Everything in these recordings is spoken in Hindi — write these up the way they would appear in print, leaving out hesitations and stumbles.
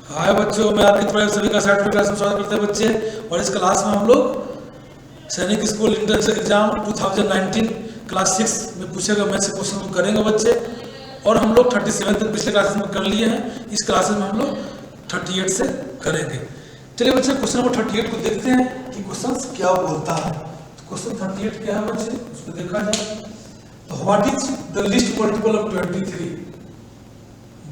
हाय बच्चों, मैं आपकी तरफ सभी का साठ क्लास में स्वागत करते हैं बच्चे। और इस क्लास में हम लोग सैनिक स्कूल इंट्रेंस एग्जाम 2019 क्लास 6 में पूछे गए मैथ्स के क्वेश्चन को करेंगे बच्चे। और हम लोग 37 तक पिछले क्लासेस में कर लिए हैं। इस क्लासेस में हम लोग 38 से करेंगे। चलिए बच्चे, क्वेश्चन नंबर 38 को देखते हैं कि क्वेश्चन क्या बोलता है। तो क्वेश्चन 38 क्या है बच्चे, उसको देखा जाए। तो what is the list multiple of 23?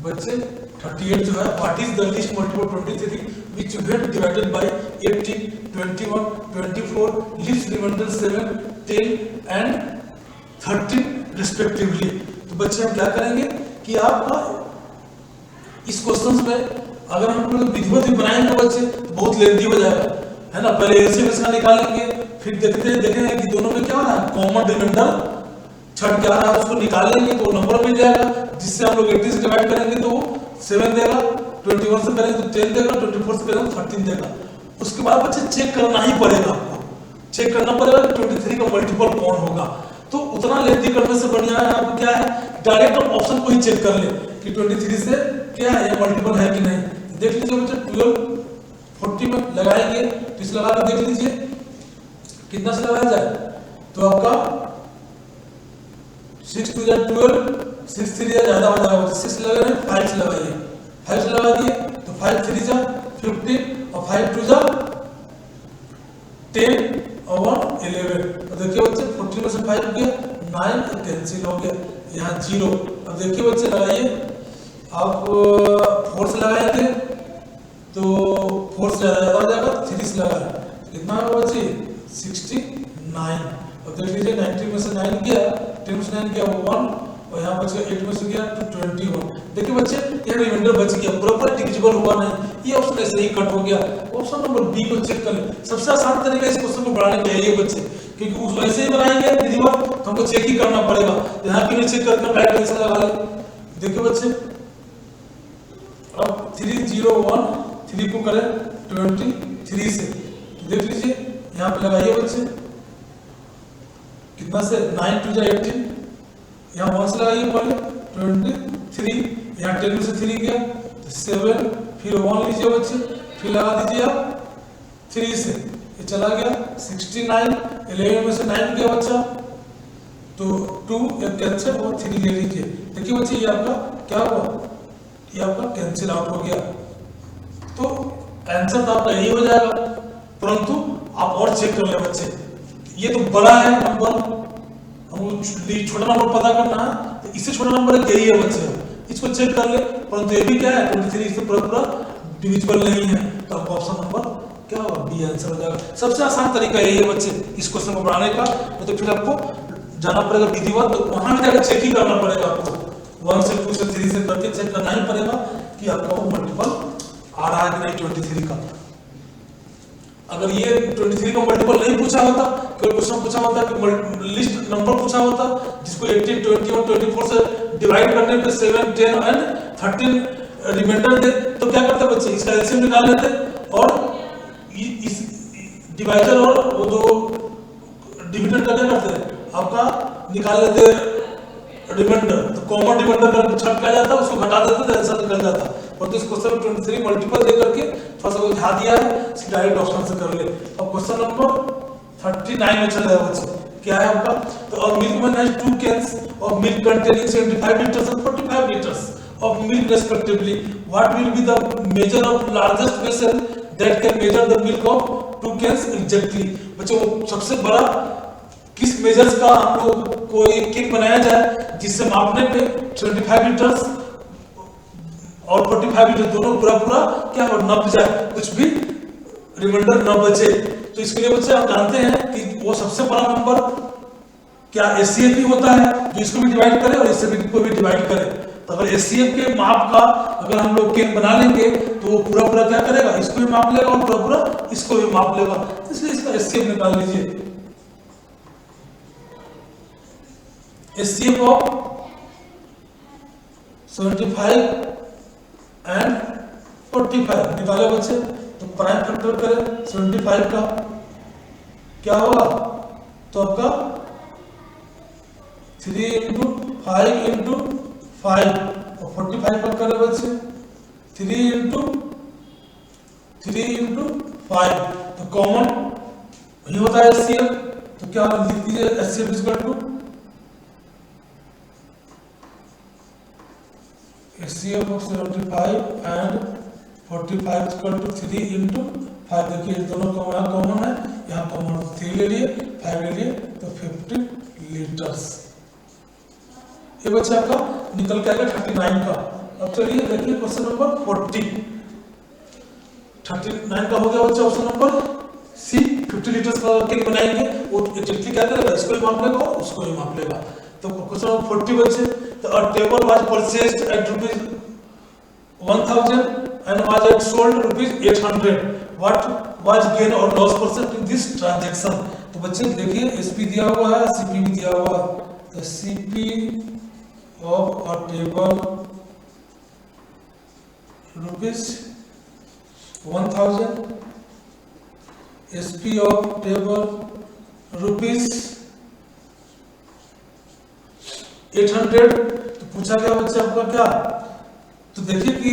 बच्चे 38 जो है, what is the list multiple 23 which you have divided by 18, 21, 24, leaves remainder 7, 10 and 13 respectively। तो बच्चे हम क्या करेंगे कि आप इस क्वेश्चन में अगर हम लोग विधिवत भी बनाएंगे बच्चे तो बहुत लेंथी हो जाएगा, है ना। पहले एलसीएम इसका निकालेंगे, फिर देखेंगे कि दोनों में क्या हो रहा है, कॉमन डिनोमिनेटर छठ क्या रहा है उसको निकालेंगे तो नंबर मिल जाएगा, जिससे हम लोग 80 से डिवाइड करेंगे तो 7 देगा, 21 से करेंगे तो 10 देगा, 24 से करेंगे तो 13 देगा। उसके बाद बच्चे चेक करना ही पड़ेगा, आपको चेक करना पड़ेगा कि 23 का मल्टीपल कौन होगा। तो उतना लेंथी करने से बढ़िया है आपको क्या है, डायरेक्ट आप ऑप्शन को ही चेक कर ले कि 23 से क्या है, ये मल्टीपल है कि नहीं। देख लीजिए बच्चे, 12 40 में लगाएंगे तो इस लगा के देख लीजिए कितना से लगाया जाए। तो आपका 6 2 जा 12, 6 3 जा ज्यादा हो जाएगा, 6 लगा रहे हैं, 5 से लगाइए, 5 से लगा दिए तो 5 3 जा 15 और 5 2 जा 10 और 1 11। अब देखिए बच्चे 14 में से 5 गया 9 कैंसिल हो गया, यहाँ 0। अब देखिए बच्चे लगाइए, आप 4 से लगाएंगे तो 4 से ज्यादा हो जाएगा, 3 से लगाए कितना होगा बच्चे 69। अब देख लीजिए 90 में से 9 गया, 10 में से 9 गया 1 और यहाँ बच गया 8 में से गया 21। देखिए बच्चे ये रिमाइंडर बच गया, प्रॉपर डिविजिबल हुआ नहीं, ये ऑप्शन ऐसे ही कट हो गया। ऑप्शन नंबर बी को चेक कर लें। सबसे आसान तरीका इस क्वेश्चन को बढ़ाने के लिए बच्चे, क्योंकि उस वैसे ही बनाएंगे विधिवत तो हमको चेक ही करना पड़ेगा। यहाँ के लिए चेक करके राइट आंसर लगा ले। देखिए बच्चे अब 3 0 1 3 को करें 23 से, देख लीजिए यहाँ पे लगाइए बच्चे कितना से 9 2 जा 18, यहाँ 1 से लगाइए पहले 23, यहाँ 10 में से 3 गया 7, फिर 1 लीजिए बच्चे, फिर लगा दीजिए आप 3 से, ये चला गया 69, 11 में से 9 गया बच्चा तो 2 एक कैंसिल और 3 ले लीजिए। देखिए बच्चे ये आपका क्या हुआ, ये आपका कैंसिल आउट हो गया। तो आंसर तो आपका यही हो जाएगा, परंतु आप और चेक कर ले बच्चे, ये तो बड़ा है नंबर, हमको छोटा नंबर पता करना है तो इससे छोटा नंबर यही है बच्चे, इसको चेक कर ले। परंतु ये भी क्या है 23 से पूरा डिविजिबल नहीं है, तो आपका ऑप्शन नंबर क्या होगा, बी आंसर हो जाएगा। सबसे आसान तरीका यही है बच्चे इस क्वेश्चन को बनाने का। तो फिर आपको जाना पड़ेगा विधिवत, तो वहां भी जाकर चेक ही करना पड़ेगा आपको, 1 से 2 से 3 से करके चेक करना ही पड़ेगा कि आपका वो मल्टीपल आ रहा है कि नहीं 23 का। अगर ये 23 का मल्टीपल नहीं पूछा होता, केवल क्वेश्चन पूछा होता कि लिस्ट नंबर पूछा होता जिसको 18 21 24 से डिवाइड करने पे 7 10 एंड 13 रिमाइंडर दे, तो क्या करते बच्चे, इसका एलसीएम निकाल लेते और इस डिवाइडर और वो जो डिविडेंड क्या करते हैं आपका निकाल लेते रिमाइंडर, तो कॉमन रिमाइंडर का छट क्या जाता है उसको घटा देते तो आंसर निकल जाता। और तो इस क्वेश्चन में 23 मल्टीपल दे करके थोड़ा सा उलझा दिया है, इसकी डायरेक्ट ऑप्शन से कर ले। अब क्वेश्चन नंबर 39 में चल रहा है बच्चे, क्या है आपका, तो अ milkman has 2 cans of milk containing 75 liters and 45 liters of milk respectively. What will be the measure of largest vessel that can measure the milk of 2 cans exactly? बच्चों वो सबसे बड़ा किस मेजर्स का हम लोग को एक केक बनाया जाए जिससे मापने पे 25 लीटर्स और 45 लीटर दोनों पूरा क्या हो नप जाए, कुछ भी रिमाइंडर न बचे। तो इसके लिए बच्चे आप जानते हैं कि वो सबसे बड़ा नंबर क्या एचसीएफ ही होता है जो इसको भी डिवाइड करे और इससे भी को भी डिवाइड करे। तो अगर एचसीएफ के माप का अगर हम लोग केक बना लेंगे तो वो पूरा क्या करेगा, इसको भी माप लेगा और पूरा इसको भी माप लेगा। इसलिए इसका एचसीएफ निकाल लीजिए। एचसीएफ ऑफ 75 एंड 45 निकाले बच्चे, तो प्राइम फैक्टर करें 75 का क्या होगा, तो आपका 3 × 5 × 5 और 45 का करें बच्चे 3 × 3 इंटू 5, तो कॉमन वही होता है HCF, तो क्या लिख दीजिए HCF equal to HCF of 75 and 45 equal to 3 into 5। देखिए दोनों को यहाँ कॉमन है, यहाँ कॉमन 3 ले लिए 5 ले लिए, तो 50 लीटर्स। ये बच्चा आपका निकल के आएगा 39 का। अब चलिए देखिए क्वेश्चन नंबर 40। 39 का हो गया बच्चा ऑप्शन नंबर सी। 50 लीटर्स का केक बनाएंगे, वो एग्जैक्टली क्या करेगा, इसको ही माप लेगा और उसको ही माप लेगा। तो क्वेश्चन नंबर 40 बच्चे, तो a table was purchased at ₹1000 and was at sold ₹800. What was gain or loss percent in this transaction? तो बच्चे देखिए एसपी दिया हुआ है, सीपी भी दिया हुआ है। तो CP of a table ₹1000, SP of table ₹800। तो पूछा गया बच्चे आपका क्या, तो देखिए कि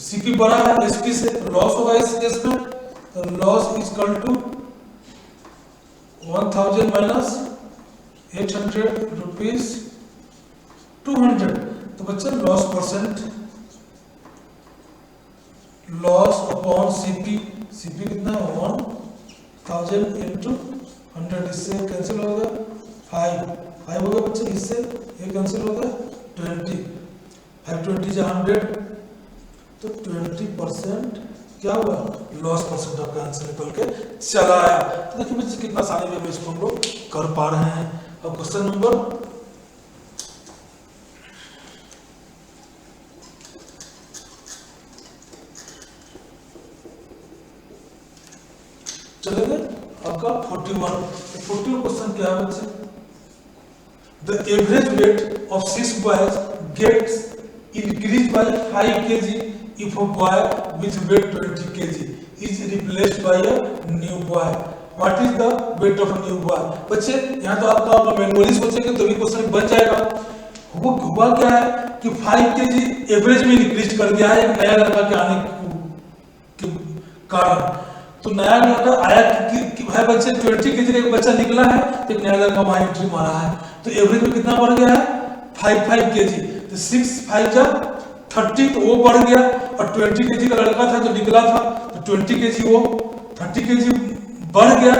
सीपी बड़ा है एसपी से, तो लॉस होगा इस केस में, तो loss is equal to 1000 minus 800 rupees 200। तो बच्चे loss percent, loss upon CP, CP कितना 1000 इंटू 100, इससे कैंसिल हो गया 5 हो गया बच्चे, इससे ये कैंसिल हो गया 20, 520 या 100, तो 20% क्या हुआ, लॉस परसेंट आपका आंसर निकल के चला आया। तो देखिए बच्चे कितना आसानी में इसको हम लोग कर पा रहे हैं। अब क्वेश्चन नंबर चलेंगे आपका 41। 41 क्वेश्चन क्या है बच्चे, the average weight of 6 boys gets increased by 5 kg if a boy with weight 20 kg is replaced by a new boy. What is the weight of a new boy? बच्चे यहाँ तो आपका मैनुअली सोचेंगे तो भी क्वेश्चन बन जाएगा। हुआ क्या है कि 5 kg एवरेज में इंक्रीज कर दिया है एक नया लड़का के आने के कारण। तो नया लड़का आया कि है बच्चे 20 kg एक बच्चा निकला है, तो एक नया लड़का वहां एंट्री मारा है, तो एवरेज में कितना बढ़ गया है 5 kg। तो 6 5 जा 30, तो वो बढ़ गया, और 20 kg का लड़का था जो निकला था, तो 20 kg वो 30 kg बढ़ गया।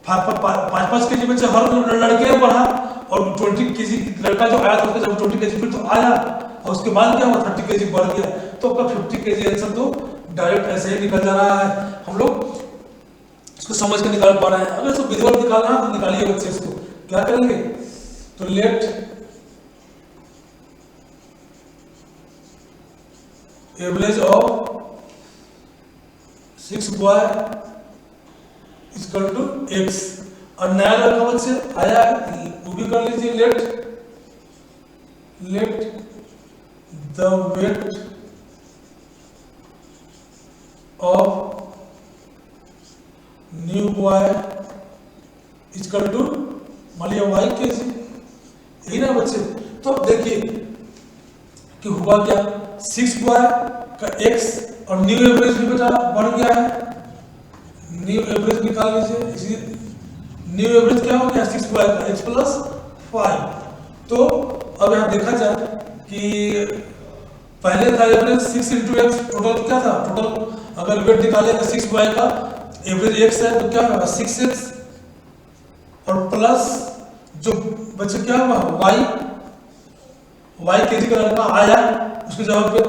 5 kg बच्चे हर लड़के ने बढ़ा, और 20 kg लड़का जो आया था उसका जब 20 kg फिर तो आया, और उसके बाद क्या हुआ 30 kg बढ़ गया, तो आपका 50 kg आंसर तो डायरेक्ट ऐसे ही निकल जा रहा है। हम लोग इसको समझ के निकाल पा रहे हैं। अगर इसको विजुअल निकालना है तो निकालिए बच्चे, इसको क्या करेंगे, तो let average of 6 boy equal to x, और नया लड़का बच्चे आया है वो भी कर लीजिए, let the weight of new boy equal to मान लिया y kg, यही ना बच्चे। तो देखिए कि हुआ क्या, 6 बॉय का x और न्यू एवरेज भी बेटा बढ़ गया है, न्यू एवरेज निकाल लीजिए। न्यू एवरेज क्या हो गया 6 बॉय का x प्लस 5। तो अब यहाँ देखा जाए कि पहले था एवरेज 6 इंटू एक्स, टोटल क्या था, टोटल अगर वेट निकालेगा 6 बॉय का एवरेज x है तो क्या होगा 6x, और प्लस जो बच्चे क्या हुआ y kg का लड़का आया उसके जवाब पे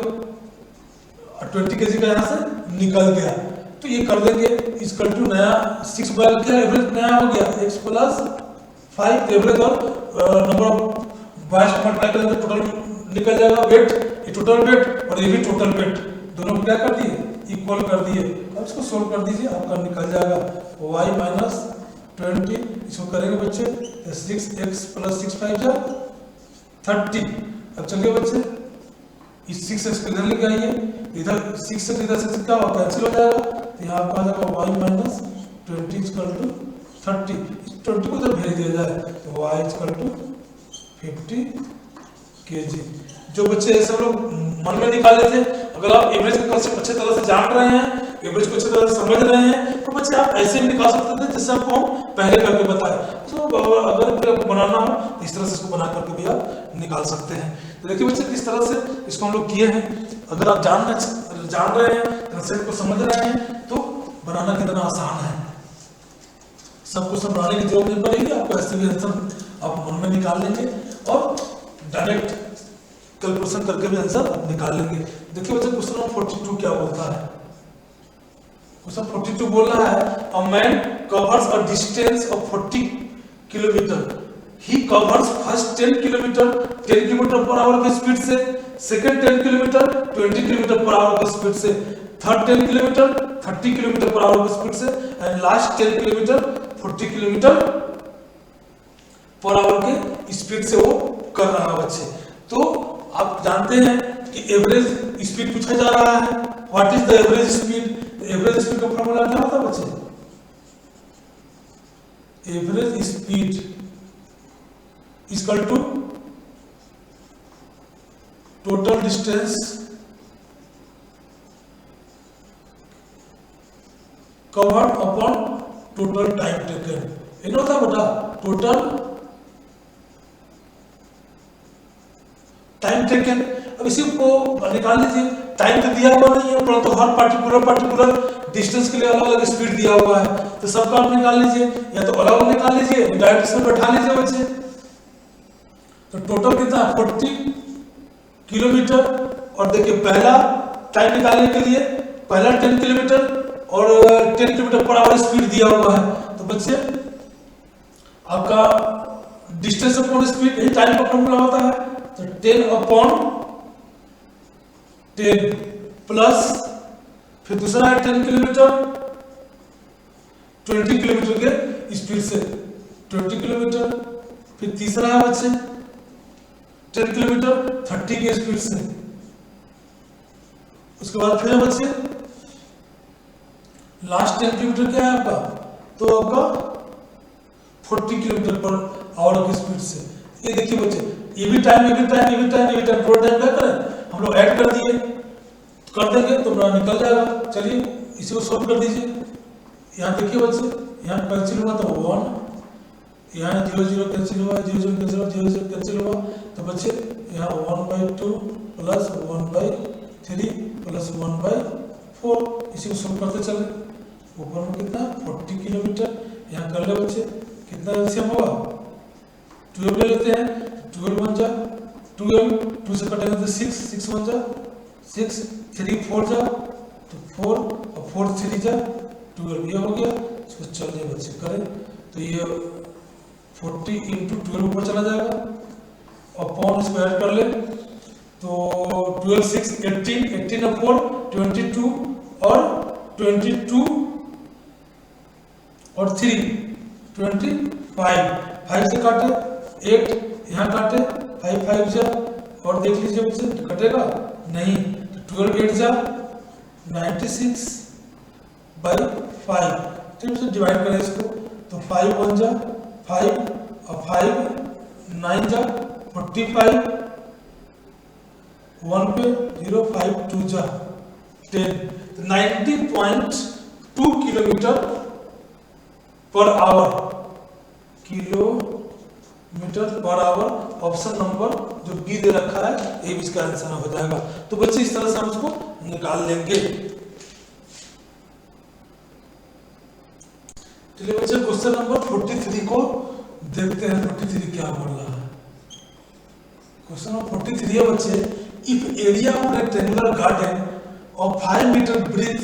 20 kg का यहाँ से निकल गया, तो ये कर देंगे इक्वल टू नया 6 बॉय क्या एवरेज नया हो गया x प्लस 5 एवरेज, और नंबर ऑफ बॉयज को मल्टीप्लाई करेंगे टोटल निकल जाएगा वेट, ये टोटल वेट और ये भी टोटल वेट, दोनों को क्या कर दिए इक्वल कर दिए। अब इसको सोल्व कर दीजिए, आपका निकल जाएगा y माइनस 20, इसको करेंगे बच्चे 6x प्लस 6 5 जा 30। अब चलिए बच्चे इस 6x को इधर लेके आइए, इधर 6 से इधर से क्या होगा कैंसिल हो जाएगा, तो यहाँ पर आ जाएगा y माइनस 20 इक्वल टू 30, इस 20 को इधर भेज दिया जाए तो y इक्वल टू 50 kg। जो बच्चे ऐसे लोग मन में निकाले थे, अगर अगर आप एवरेज का कंसेप्ट अच्छे तरह से जान रहे हैं, एवरेज को अच्छी तरह से समझ रहे हैं, तो बच्चे आप ऐसे भी निकाल सकते थे जैसे आपको हम पहले करके बताए। तो अगर आपको बनाना हो तो इस तरह से इसको बना करके भी आप निकाल सकते हैं। तो देखिए बच्चे किस तरह से इसको हम लोग किए हैं। अगर आप जान रहे हैं, कंसेप्ट को समझ रहे हैं, तो बनाना कितना आसान है। सब कुछ बनाने की जरूरत नहीं पड़ेगी आपको, ऐसे भी आंसर आप मन में निकाल लेंगे और डायरेक्ट कैलकुलेशन करके भी आंसर आप निकाल लेंगे। देखिए बच्चे क्वेश्चन नंबर 42 क्या बोलता है। क्वेश्चन 42 बोल रहा है a man covers a distance of 40 kilometre. He covers first 10 kilometre 10 kilometre per hour की स्पीड से, second 10 kilometre 20 kilometre per hour की स्पीड से, third 10 kilometre 30 kilometre per hour की स्पीड से, and last 10 kilometre 40 kilometre per hour के स्पीड से वो कर रहा है बच्चे। तो आप जानते हैं कि एवरेज स्पीड पूछा जा रहा है। What is the average speed? Average speed का फॉर्मूला क्या होता है बच्चे? Average speed equal to total distance covered upon total time taken. ये होता है बेटा टोटल टाइम टेकन। अब इसी को निकाल लीजिए। टाइम तो दिया हुआ नहीं है, परंतु हर पार्टिकुलर डिस्टेंस के लिए अलग अलग स्पीड दिया हुआ है, तो सबका आप निकाल लीजिए, या तो अलग अलग निकाल लीजिए, डायरेक्ट इसमें बैठा लीजिए बच्चे। तो टोटल कितना 40 किलोमीटर। और देखिए पहला टाइम निकालने के लिए पहला 10 किलोमीटर और 10 किलोमीटर पर आवर स्पीड दिया हुआ है। तो बच्चे आपका डिस्टेंस अपॉन स्पीड यही टाइम का फॉर्मूला होता है। तो 10 अपॉन 10 प्लस फिर दूसरा है 10 किलोमीटर 20 किलोमीटर के स्पीड से 20 किलोमीटर, फिर तीसरा है बच्चे 10 किलोमीटर 30 के स्पीड से। उसके बाद फिर है बच्चे लास्ट 10 किलोमीटर क्या है आपका? तो आपका 40 किलोमीटर पर आवर की स्पीड से। ये देखिए बच्चे ये भी टाइम पूरा टाइम क्या करें हम लोग ऐड कर दिए, कर देंगे तो निकल जाएगा। चलिए इसी को सॉल्व कर दीजिए। यहाँ देखिए बच्चे यहाँ कैंसिल हुआ तो 1, यहाँ 0 0 कैंसिल हुआ, 0 0 कैंसिल हुआ, 0 0 कैंसिल हुआ। तो बच्चे यहाँ 1/2 प्लस 1/3 प्लस 1/4, इसी को सॉल्व करते चले। ऊपर में कितना 40 किलोमीटर, यहाँ कर ले बच्चे कितना एलसीएम होगा 12 ले लेते हैं। 12 बन जा 12, 2 से कटेंगे तो 6, 6 बन जा 6, 3 4 जा तो 4 और 4 3 जा 12, ये हो गया। इसको चलिए बच्चे करें तो ये 40 × 12 ऊपर चला जाएगा और अपॉन इसको ऐड कर ले तो 12 6 18, 18 और 4 22 और 22 और 3 25, 5 से काटे 8, यहाँ काटे 5 5 जा और देख लीजिए बच्चे कटेगा नहीं तो 12 8 जा 96/5। ठीक है डिवाइड करें इसको तो 5 1 जा 5 और 5 9 जा 45, 1 पे 0 5 2 जा 10, 90.2 kilometre per hour, kilometre per hour. Option number जो बी दे रखा है ये भी इसका आंसर हो जाएगा। तो बच्चे इस तरह से हम इसको निकाल लेंगे। चलिए बच्चे क्वेश्चन नंबर 43 को देखते हैं। 43 क्या बोल रहा है? क्वेश्चन नंबर 43 है बच्चे if area of rectangular garden of 5 metre breadth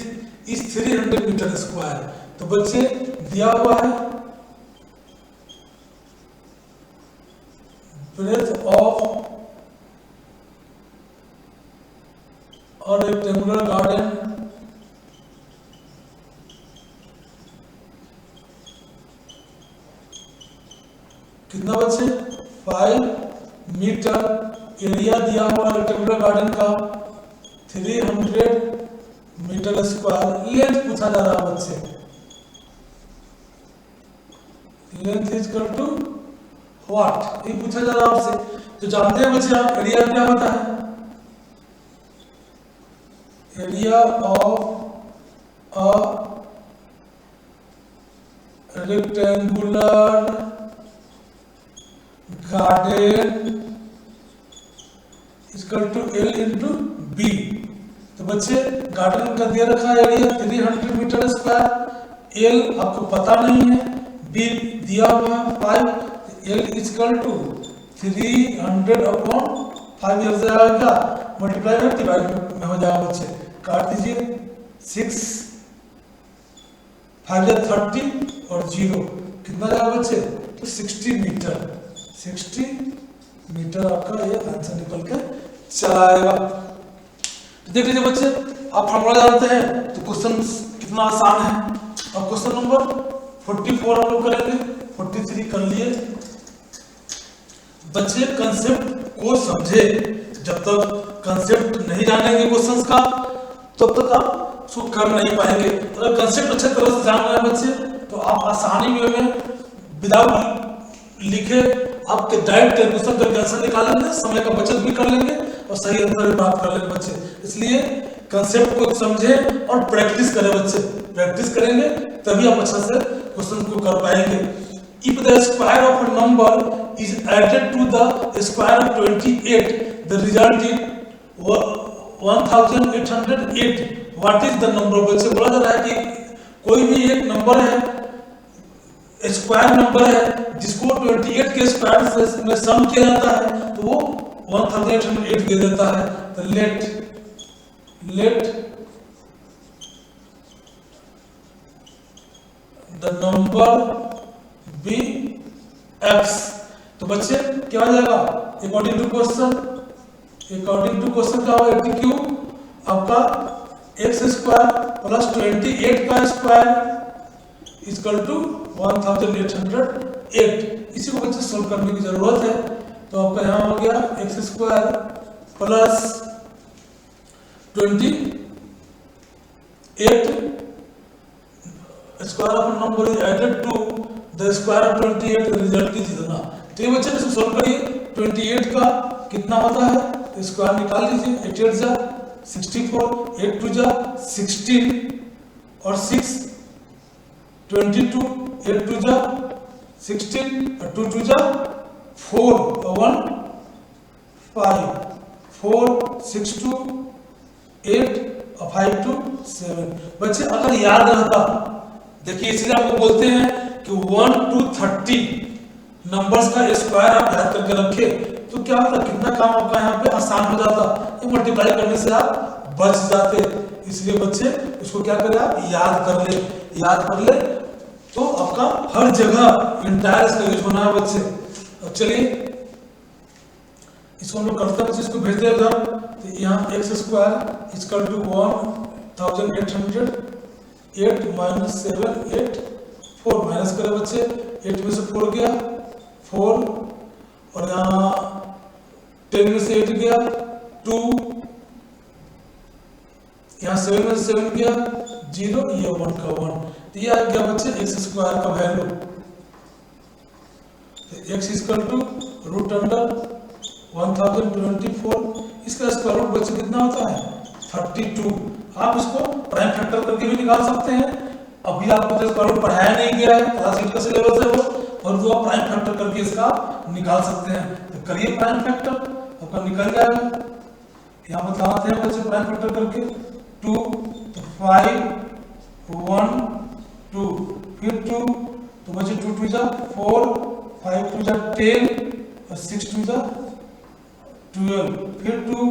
is 300 metre square. तो बच्चे दिया हुआ है breadth of a rectangular garden कितना बच्चे 5 मीटर। एरिया दिया हुआ रेक्टेंगुलर गार्डन का 300 मीटर स्क्वायर। लेंथ पूछा जा रहा है बच्चे, length is equal to what, ये पूछा जा रहा है आपसे। तो जानते हैं बच्चे आप एरिया क्या होता है? Area of a rectangular garden equal to L into B. तो बच्चे गार्डन का दे रखा है एरिया 300 मीटर स्क्वायर, L आपको पता नहीं है, बी दिया हुआ है 5, L इक्वल टू 300 अपॉन 5 हो जाएगा, मल्टीप्लाई में डिवाइड में हो जाएगा बच्चे, काट दीजिए 6 5 या 30 और 0 कितना जाएगा बच्चे, तो 60 मीटर, 60 मीटर आपका ये आंसर निकल के चला आएगा। तो देख लीजिए बच्चे, आप फॉर्मूला जानते हैं तो क्वेश्चन कितना आसान है। अब क्वेश्चन नंबर 44 हम लोग करेंगे, 43 कर लिए। बच्चे कंसेप्ट को समझे, जब तक कंसेप्ट नहीं जानेंगे क्वेश्चंस का तब तक आप उसको कर नहीं पाएंगे। अगर कंसेप्ट अच्छे तरह से जान रहे हैं बच्चे तो आप आसानी में विदाउट लिखे आपके डायरेक्ट कैलकुलेशन करके आंसर निकालेंगे, समय का बचत भी कर लेंगे और सही आंसर भी प्राप्त कर लेंगे बच्चे। इसलिए कंसेप्ट को समझे और प्रैक्टिस करें बच्चे, प्रैक्टिस करेंगे तभी आप अच्छा से क्वेश्चन को कर पाएंगे। If the square of a number is added to the square of 28, the result is 1808. What is the number? बच्चे बोला जा रहा है कि कोई भी एक नंबर है, स्क्वायर नंबर है, जिसको 28 के स्क्वायर में सम किया जाता है तो वो 1808 दे देता है। तो let the number be x। तो बच्चे क्या हो जाएगा, अकॉर्डिंग टू क्वेश्चन क्या होगा, 80 क्यूब आपका x स्क्वायर प्लस 28 का स्क्वायर इक्वल टू 1808। इसी को बच्चे सोल्व करने की जरूरत है। तो आपका यहाँ हो गया x square plus 28 square of number is added to the square of 28, result की जितना। तो ये बच्चे इसको सोल्व करिए, 28 का कितना होता है स्क्वायर निकाल लीजिए, 8 8 जा 64, 8 2 जा 16 और 6 22, 8 2 जा 16 और 2 2 जा 4 और 1 5, 4 6 2 8 और 5 2 7। बच्चे अगर याद रहता, देखिए इसलिए आपको बोलते हैं कि 1 to 30 नंबर्स का स्क्वायर आप याद करके रखे तो क्या होता, कितना काम आपका यहाँ पे आसान हो जाता, ये मल्टीप्लाई करने से आप बच जाते। इसलिए बच्चे इसको क्या करें, आप याद कर ले तो आपका हर जगह इंटायर इसका यूज होना है बच्चे। अब चलिए इसको हम लोग करते हैं बच्चे, इसको भेज दें उधर। तो यहाँ x square equal to 1808 minus 7 8 4 minus करें बच्चे, 8 में से 4 गया 4 और यहाँ 10 में से 8 गया 2, यहाँ 7 में से 7 गया 0, ये 1 का 1। तो ये आ गया बच्चे एक्स स्क्वायर का value. X equal to root under 1024, इसका स्क्वायर रूट बच्चे कितना होता है 32। आप इसको प्राइम फैक्टर करके भी निकाल सकते हैं। अभी आपको तो स्क्वायर रूट पढ़ाया नहीं गया है, क्लास 8 का सिलेबस है वो, और जो आप प्राइम फैक्टर करके इसका निकाल सकते हैं। तो करिए प्राइम फैक्टर, आपका निकल जाएगा। यहाँ बताते हैं बच्चे प्राइम फैक्टर करके 2 तो 5 1 2 फिर 2 तो बच्चे 2 2 जा 4 5 2 जा 10 और 6 2 जा 12 फिर 2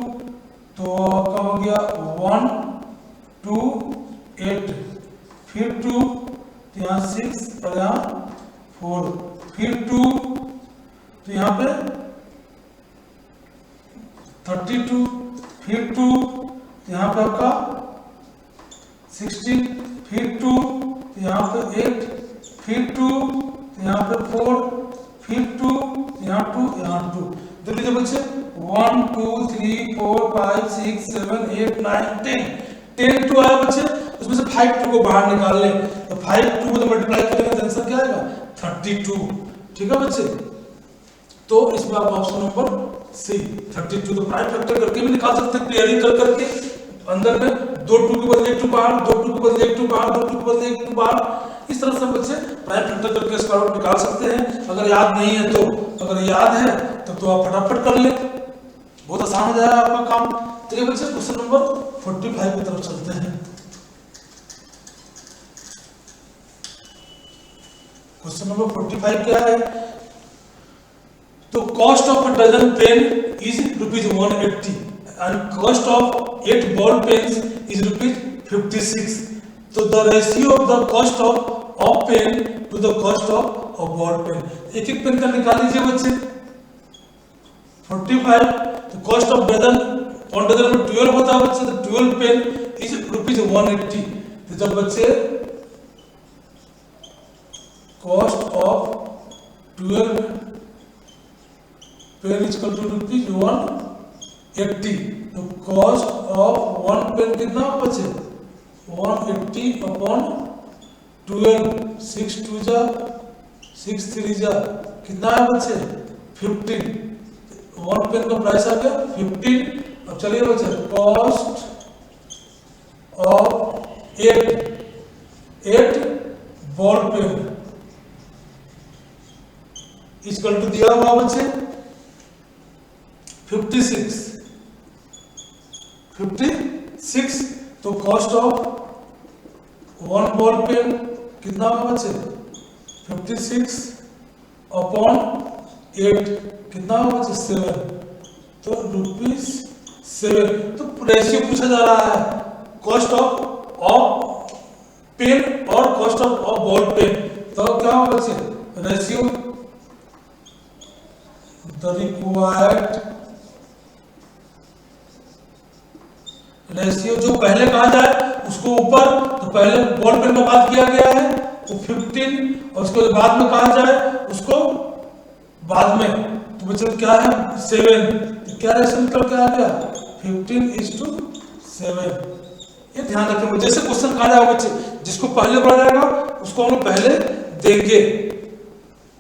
तो आपका हो गया 1 2 8 फिर 2 तो यहाँ 6 और यहाँ 4 फिर 2 तो यहाँ पे 32 फिर 2 तो यहाँ पे आपका 16 फिर 2 तो यहाँ पे 8 फिर 2 तो यहाँ पे 4 फिर 2 यहाँ 2 यहाँ 2। देख लीजिए बच्चे 1 2 3 4 5 6 7 8 9 10 2 आया बच्चे, उसमें से 5 2 को बाहर निकाल लें तो 5 2 को मल्टीप्लाई करेंगे तो आंसर क्या आएगा 32। ठीक है बच्चे, तो इसमें आप ऑप्शन नंबर सी 32 तो प्राइम फैक्टर करके भी निकाल सकते हैं, क्लियरिंग कर करके अंदर में 2 2 के बदले 1 2 बाहर, 2 2 के बदले 1 2 बाहर, 2 2 के बदले 1 2 बाहर। इस तरह से बच्चे प्राइम फैक्टर करके स्क्वायर रूट निकाल सकते हैं। अगर याद नहीं है तो, अगर याद है तो आप फटाफट कर ले, बहुत आसान हो जाएगा आपका काम। चलिए बच्चे क्वेश्चन नंबर 45 की तरफ चलते हैं। क्वेश्चन नंबर 45 क्या है? तो cost of a dozen pen is ₹180 and cost of 8 ball pens is ₹56. So the ratio of the cost of pen to the cost of a ball pen, एक एक पेन का निकाल लीजिए बच्चे। 45 तो cost of dozen, one dozen में 12 होता है बच्चे, तो 12 पेन इज ₹180। तो जब बच्चे cost of 12 pen is equal to ₹180, तो कॉस्ट ऑफ 1 पेन कितना बचे? 180 अपॉन 12, 6 2 जा 6 3 जा कितना है बच्चे? 15। 1 पेन का प्राइस आ गया 15। अब चलिए बच्चे cost of 8 ball pen equal to दिया हुआ बच्चे 56। तो कॉस्ट ऑफ 1 बॉल पेन कितना होगा बच्चे? 56 अपॉन 8 कितना होगा बच्चे? 7। तो ₹7। तो रेशियो पूछा जा रहा है कॉस्ट ऑफ पेन और कॉस्ट ऑफ बॉल पेन, तो क्या होगा बच्चे? रेशियो द रिक्वायर्ड रेशियो जो पहले कहा जाए उसको ऊपर, तो पहले बॉल पेन का बात किया गया है तो 15, और उसको बाद में कहा जाए उसको बाद में, तो बच्चे क्या है 7। तो क्या रेशियो निकल के आ गया? 15:7। ये ध्यान रखें, जैसे क्वेश्चन कहा जाएगा बच्चे जिसको पहले पढ़ा जाएगा उसको हम पहले देंगे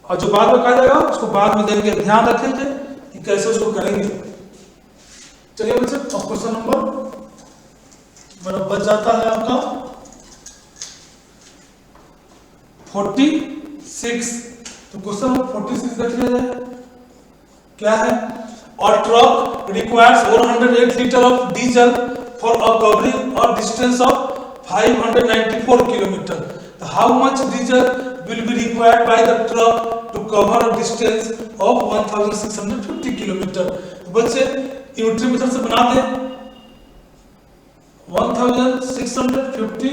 और जो बाद में कहा जाएगा उसको बाद में देंगे। ध्यान रखेंगे कि कैसे उसको करेंगे। चलिए बच्चे क्वेश्चन नंबर बच जाता है आपका 46। तो क्वेश्चन नंबर 46 देख लिया जाए क्या है? और truck requires 108 litre of diesel for a covering और डिस्टेंस ऑफ 594 किलोमीटर। तो how much diesel will be required by the truck to cover a distance of 1650 kilometre. तो बच्चे यूनिटरी मेथड से बना दें। 1650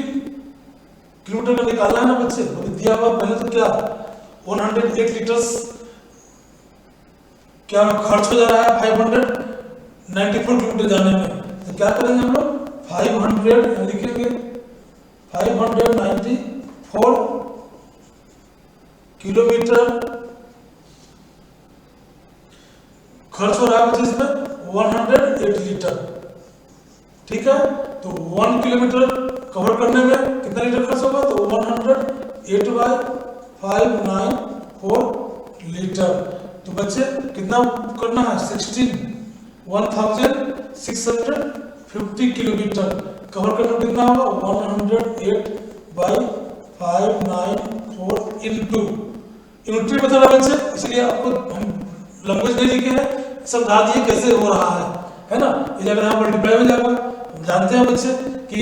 किलोमीटर का निकालना है ना बच्चे, तो दिया हुआ पहले तो क्या 108 लीटर्स क्या खर्च हो जा रहा है 594 किलोमीटर जाने में। तो क्या करेंगे हम लोग 500 लिखेंगे 594 किलोमीटर खर्च हो रहा है जिसमें 108 लीटर। ठीक है, तो 1 किलोमीटर कवर करने में कितना लीटर खर्च होगा? तो 108/594 लीटर। तो बच्चे कितना करना है 1650 किलोमीटर कवर करने में कितना होगा 108/594 इंटू यूनिटरी मेथड है बच्चे, इसलिए आपको हम लैंग्वेज नहीं लिखे हैं, समझा दिए कैसे हो रहा है ना। ये अगर यहाँ मल्टीप्लाई हो जाएगा, जानते हैं बच्चे कि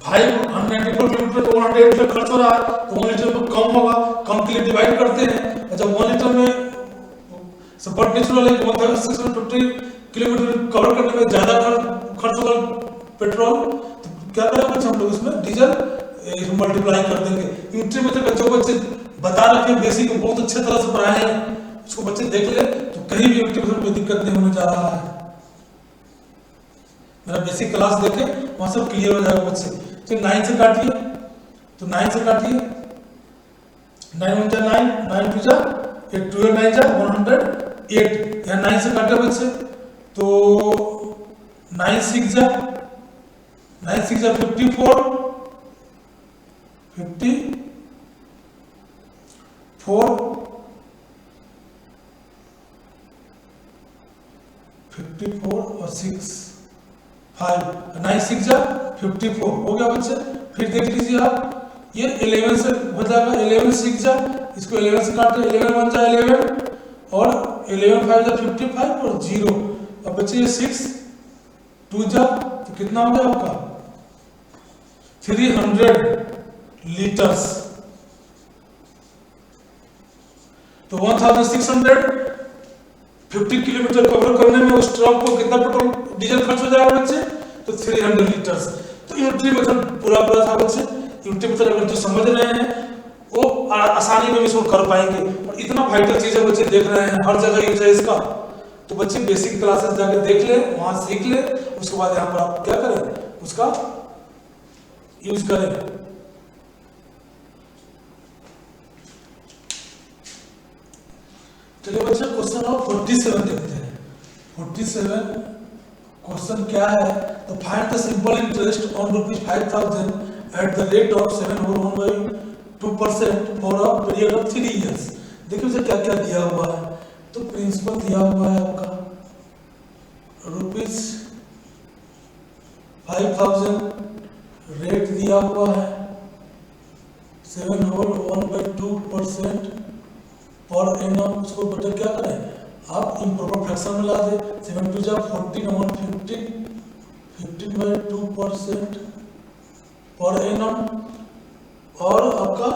594 किलोमीटर तो 108 लीटर खर्च हो रहा है, तो 1 लीटर में कम होगा, कम के लिए डिवाइड करते हैं। जब 1 लीटर में सपोर्ट नेचुरल है 1650 किलोमीटर कवर करने में ज्यादा खर्च होगा पेट्रोल, तो क्या करेंगे बच्चे हम लोग इसमें डीजल मल्टीप्लाई कर देंगे। यूनिटरी मेथड बच्चों को बता रखे, बेसिक बहुत अच्छे तरह से पढ़ाए हैं, उसको बच्चे देख ले तो कहीं भी यूनिटरी मेथड में दिक्कत नहीं होने जा रहा है। मेरा बेसिक क्लास देखे वहां सब क्लियर हो जाएगा बच्चे। तो 9 से काटिए, तो 9 से काटिए 9 1 जा 9, 9 2 जा 8, 2 9 जा 108। यहाँ 9 से काटे बच्चे तो 9 6 जा 54 54 और 6 5 54 हो गया बच्चे। फिर देख लीजिए आप, ये 11 से हो जाएगा, 11 6 जा, इसको 11 से काटे, 11 1 जा 11 और 11 5 जा 55 और 0। अब बच्चे ये 6 2 जा तो कितना हो गया आपका 300 लीटर्स। तो 1650 किलोमीटर कवर करने में उस ट्रक को कितना पेट्रोल डीजल खर्च हो जाएगा बच्चे, तो 300 लीटर्स। तो यूनिटरी मेथड पूरा था बच्चे। यूनिटरी मेथड अगर जो समझ रहे हैं वो आसानी में इसको कर पाएंगे। और इतना वाइटल चीज है बच्चे, देख रहे हैं हर जगह यूज है इसका। तो बच्चे बेसिक क्लासेस जाके देख ले, वहां सीख ले, उसके बाद यहाँ पर आप क्या करें, उसका यूज करें। चलिए बच्चे क्वेश्चन नंबर 47 देखते हैं। 47 क्वेश्चन क्या है, तो find the simple interest on ₹5000 at the rate of 7/2% for a period of 3 years. देखिए उसे क्या क्या दिया हुआ है। तो प्रिंसिपल दिया हुआ है आपका ₹5000, रेट दिया हुआ है 7/1/2% पर एनम। उसको बटन क्या करें आप इम्प्रॉपर फ्रैक्शन में ला दे। 7 2 जा 14 1 15 15/2% पर एनम। और आपका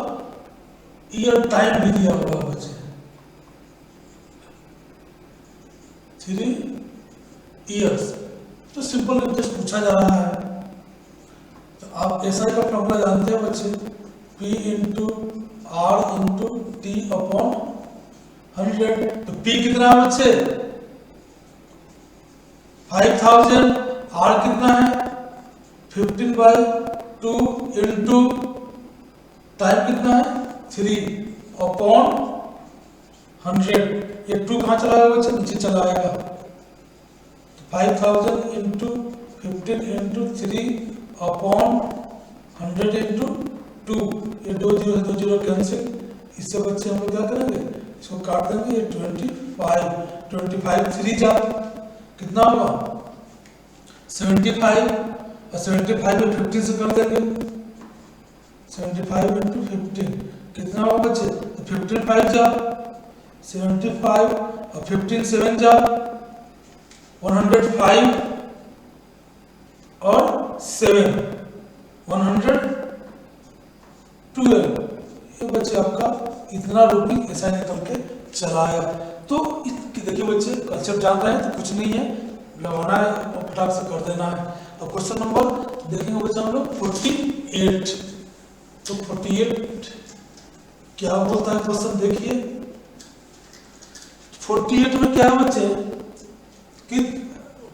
ईयर टाइम भी दिया हुआ है बच्चे 3 इयर्स। तो सिंपल इंटरेस्ट पूछा जा रहा है। तो आप एसआई का फॉर्मूला जानते हैं बच्चे, P into R into T upon 100। तो P कितना है बच्चे 5000, R कितना है 15/2 इंटू टाइम कितना है 3 अपॉन 100। ये 2 कहाँ चला गया बच्चे, नीचे चला आएगा। तो 5000 इंटू 15 इंटू 3 अपॉन 100 इंटू 2। ये 2 0 2 0 कैंसिल। इससे बच्चे हम लोग क्या करेंगे, इसको काट देंगे। ये 25 3 जा कितना होगा 75 और 75 में 15 से कर देंगे। 75 इंटू 15 कितना होगा बच्चे, तो 15 5 जा 75 और 15 7 जा 105 और 7 112। ये बच्चे आपका इतना रुपये ऐसा निकल के चला आया। तो देखिए बच्चे कंसेप्ट जान रहे हैं तो कुछ नहीं है, लगाना है और फटाक से कर देना है। अब क्वेश्चन नंबर देखेंगे बच्चे हम लोग 48। तो 48 क्या बोलता है क्वेश्चन, देखिए 48 में क्या है बच्चे कि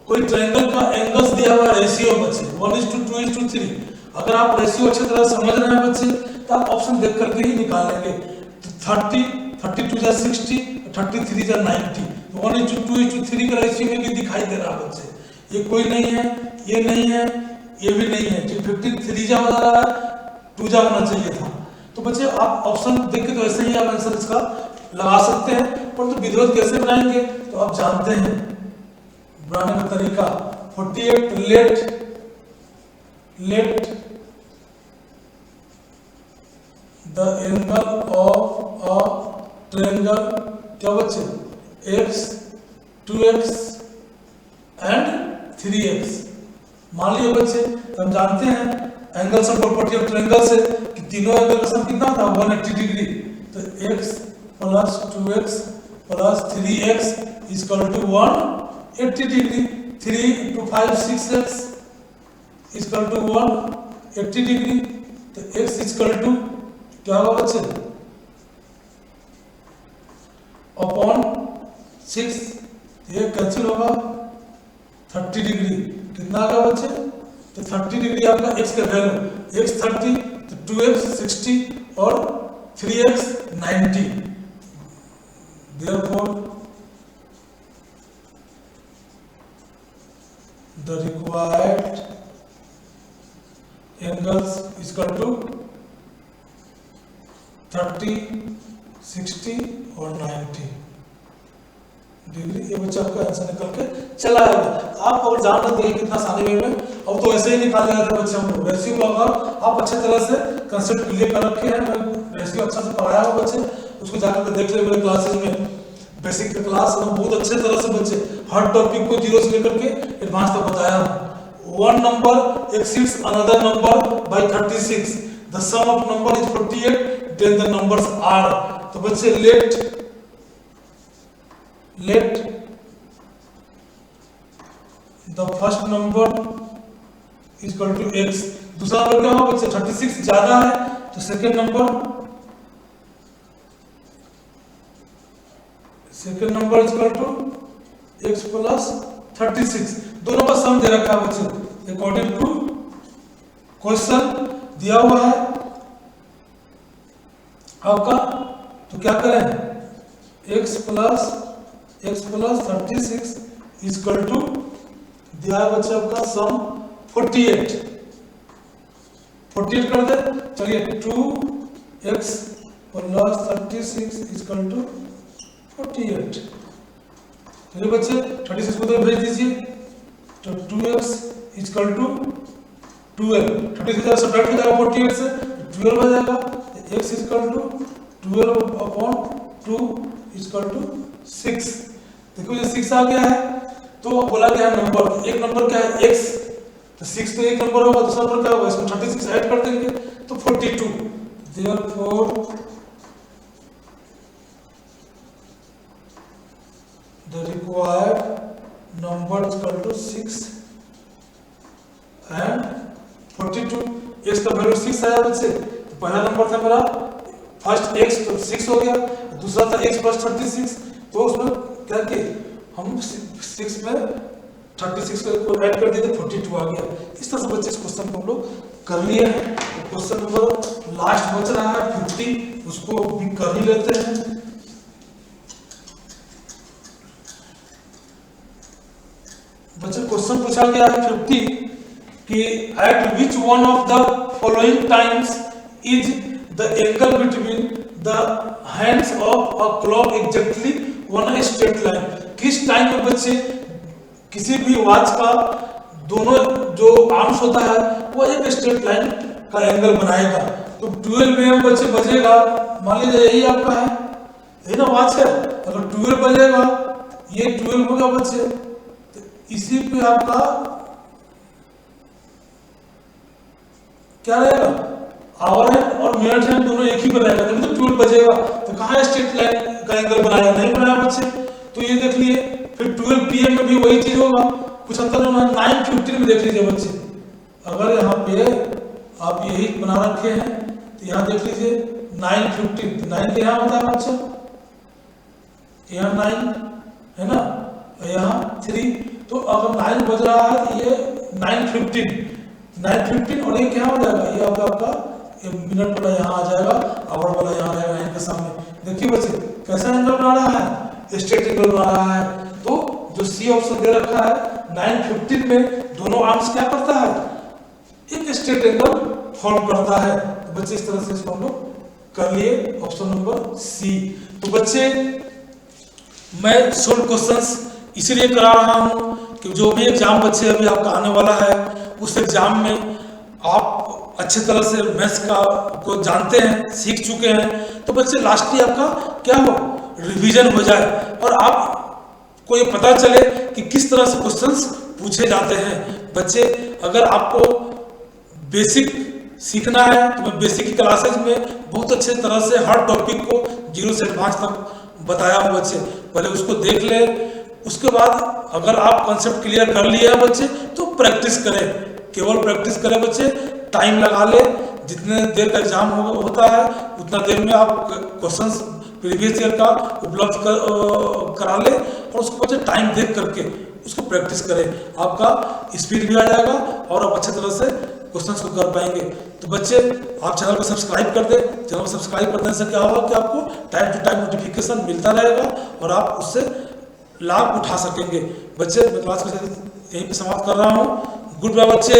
कोई ट्रायंगल का एंगल्स दिया हुआ रेशियो बच्चे 1:2:3। अगर आप रेशियो अच्छी तरह समझ रहे हैं बच्चे तो आप ऑप्शन देख करके ही निकाल लेंगे। तो 30 32 जा 60 33 जा 90। तो 1:2:3 का रेशियो में भी दिखाई दे रहा है बच्चे। ये कोई नहीं है, ये नहीं है, ये भी नहीं है। 53 जा बता रहा है, 2 जा होना चाहिए था। तो बच्चे आप ऑप्शन देख के तो ऐसे ही आप आंसर इसका लगा सकते हैं, परंतु विरोध कैसे बनाएंगे तो आप जानते हैं बनाने का तरीका। 48 let the angle of a triangle क्या बच्चे x 2x एंड 3x। मान लिया बच्चे तो हम जानते हैं angle sum property of triangle से कि तीनों एंगल का सम कितना था 180 डिग्री। तो x plus 2x plus 3x equal to 180 degree. 3 into 5 6x equal to 180 degree. तो x इक्वल टू क्या होगा बच्चे अपॉन 6, ये कैंसिल होगा 30 डिग्री। कितना आएगा बच्चे, तो 30 डिग्री आपका x का वैल्यू x 30 तो 2x 60 और 3x 90। Therefore the required angles is equal to 30, 60 और 90 डिग्री। ये बच्चा आपका आंसर निकल के चला आएगा। आप अगर जान लेते हैं कितना आसानी में अब तो ऐसे ही निकाले जाते बच्चे हम लोग। रेशियो को अगर आप अच्छे तरह से कंसेप्ट क्लियर कर रखे हैं, मैं रेशियो अच्छा से पढ़ाया हो बच्चे, उसको जाकर देख ले मेरे क्लासेज में, बेसिक का क्लास हम बहुत अच्छे तरह से बच्चे हर टॉपिक को जीरो से लेकर के एडवांस तक बताया हूँ। One number exceeds another number by 36, the sum of number is 48, then the numbers are. तो बच्चे let the first number is equal to x। दूसरा नंबर क्या होगा बच्चे, 36 ज्यादा है तो second number is equal to x plus 36। दोनों का सम दे रखा है बच्चे अकॉर्डिंग टू क्वेश्चन दिया हुआ है आपका। तो क्या करें, x plus 36 is equal to दिया है बच्चे आपका सम 48 कर दे। चलिए 2x plus 36 is equal to 48। चलिए बच्चे 36 को तो भेज दीजिए, तो 2x इज इक्वल टू 12। 36 से सब्ट्रैक्ट हो जाएगा 48 से 12 हो जाएगा। x is equal to 12 upon 2 is equal to 6। देखो ये 6 आ गया है, तो बोला गया नंबर, एक नंबर क्या है x, तो 6 तो एक नंबर होगा, दूसरा नंबर क्या होगा, इसमें 36 ऐड कर देंगे तो 42। Therefore the required number is equal to 6 and 42। x का वैल्यू 6 आया बच्चे, तो पहला नंबर था मेरा फर्स्ट x तो 6 हो गया, दूसरा था x प्लस 36, तो उसमें क्या किए हम 6 में 36 को ऐड कर दिए तो 42 आ गया। इस तरह से बच्चे इस क्वेश्चन को हम लोग कर लिए हैं। क्वेश्चन नंबर लास्ट बच रहा है 50, उसको भी कर ही लेते हैं। बच्चे क्वेश्चन पूछा गया है 50 कि eight which one of the following times is the angle between the hands of a clock exactly on a straight line. किस टाइम में बच्चे किसी भी वॉच का दोनों जो आर्म्स होता है वो एक स्ट्रेट लाइन का एंगल बनाएगा। तो 12 AM बच्चे बजेगा, मान लीजिए यही आपका है, यही ना वॉच है, अगर 12 बजेगा, ये 12 होगा बच्चे, तो इसी पे आपका क्या रहेगा, आवर हैंड और मिनट हैंड दोनों एक ही बनाएगा। जब तो 12 बजेगा तो कहाँ स्ट्रेट लाइन का एंगल बनाया, नहीं बनाया बच्चे। तो ये देख लिए, फिर 12 PM में भी वही चीज होगा, कुछ अंतर होना। 9:15 में देख लीजिए बच्चे, अगर यहाँ पे आप यही बना रखे हैं तो यहाँ देख लीजिए 9:15, तो 9 तो यहाँ होता है बच्चा, यहाँ 9 है ना, यहाँ 3, तो अगर 9 बज रहा है तो ये 9:15 और ये क्या हो जाएगा, ये आपका मिनट वाला यहाँ आ जाएगा, आवर वाला यहाँ आ जाएगा इनके सामने। देखिए बच्चे कैसा एंगल बना रहा है, स्ट्रेट एंगल बना रहा है। तो जो सी ऑप्शन दे रखा है 9:15 में दोनों आर्म्स क्या करता है, एक स्ट्रेट एंगल फॉर्म करता है। तो बच्चे इस तरह से इसको हम लोग कर लिए, ऑप्शन नंबर सी। तो बच्चे मैं शॉर्ट क्वेश्चंस इसीलिए करा रहा हूं कि जो भी एग्जाम बच्चे अभी आपका आने वाला है, उस एग्जाम में आप अच्छे तरह से मैथ्स का को जानते हैं, सीख चुके हैं, तो बच्चे लास्टली आपका क्या हो, रिवीजन हो जाए और आप को ये पता चले कि किस तरह से क्वेश्चंस पूछे जाते हैं। बच्चे अगर आपको बेसिक सीखना है तो मैं बेसिक की क्लासेज में बहुत अच्छे तरह से हर टॉपिक को 0 से एडवांस तक बताया हूँ बच्चे, पहले उसको देख ले। उसके बाद अगर आप कॉन्सेप्ट क्लियर कर लिए हैं बच्चे तो प्रैक्टिस करें, केवल प्रैक्टिस करें बच्चे, टाइम लगा ले। जितने देर का एग्जाम होता है उतना देर में आप क्वेश्चंस प्रीवियस ईयर का उपलब्ध करा ले और उसको बच्चे टाइम देख करके उसको प्रैक्टिस करें, आपका स्पीड भी आ जाएगा और आप अच्छे तरह से क्वेश्चंस को कर पाएंगे। तो बच्चे आप चैनल को सब्सक्राइब कर दें, चैनल को सब्सक्राइब करने से क्या होगा कि आपको टाइम टू टाइम नोटिफिकेशन मिलता रहेगा और आप उससे लाभ उठा सकेंगे। बच्चे मैं क्लास को यहीं पे समाप्त कर रहा हूँ। गुड बाय बच्चे।